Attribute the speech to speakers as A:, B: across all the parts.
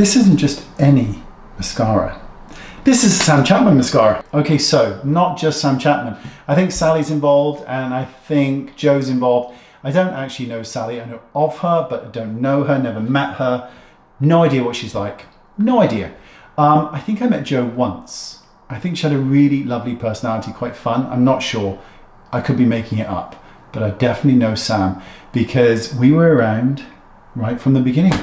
A: This isn't just any mascara. This is Sam Chapman mascara. Okay, so not just Sam Chapman. I think Sally's involved and I think Joe's involved. I don't actually know Sally. I know of her, but I don't know her, never met her. No idea what she's like. No idea. I think I met Joe once. I think she had a really lovely personality, quite fun. I'm not sure. I could be making it up, but I definitely know Sam because we were around right from the beginning.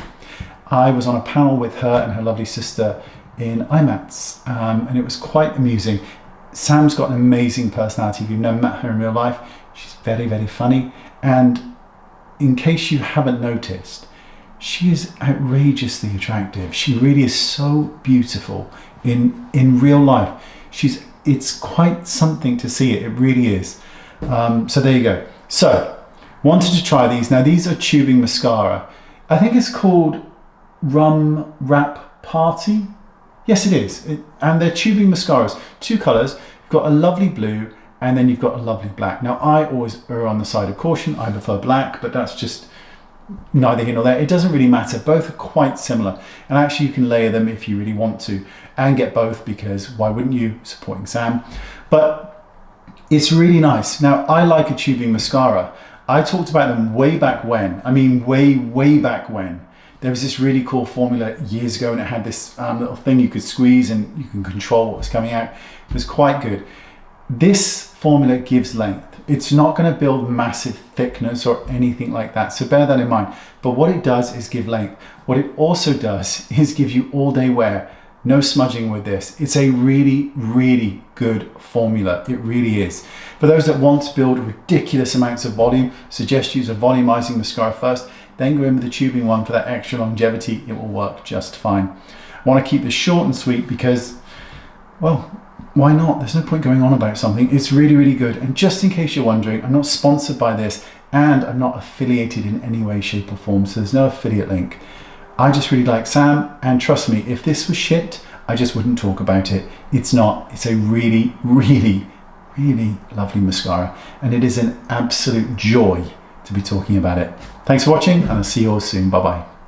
A: I was on a panel with her and her lovely sister in IMATS, and it was quite amusing. Sam's got an amazing personality. If you've never met her in real life, she's very, very funny. And in case you haven't noticed, she is outrageously attractive. She really is so beautiful in real life. It's quite something to see it. It really is. So there you go. So wanted to try these. Now these are tubing mascara. I think it's called Rum Wrap Party. Yes, it is. And they're tubing mascaras. Two colors. You've got a lovely blue and then you've got a lovely black. Now I always err on the side of caution. I prefer black, but that's just neither here nor there. It doesn't really matter. Both are quite similar. And actually you can layer them if you really want to and get both, because why wouldn't you, supporting Sam? But it's really nice. Now I like a tubing mascara. I talked about them way back when. I mean way back when. There was this really cool formula years ago and it had this little thing you could squeeze and you can control what was coming out. It was quite good. This formula gives length. It's not going to build massive thickness or anything like that, so bear that in mind. But what it does is give length. What it also does is give you all day wear. No smudging with this. It's a really, really good formula. It really is. For those that want to build ridiculous amounts of volume, suggest use a volumizing mascara first, then go in with the tubing one for that extra longevity. It will work just fine. I want to keep this short and sweet because, well, why not? There's no point going on about something. It's really, really good. And just in case you're wondering, I'm not sponsored by this and I'm not affiliated in any way, shape or form. So there's no affiliate link. I just really like Sam, and trust me, if this was shit, I just wouldn't talk about it. It's not. It's a really, really, really lovely mascara, and it is an absolute joy to be talking about it. Thanks for watching, and I'll see you all soon. Bye-bye.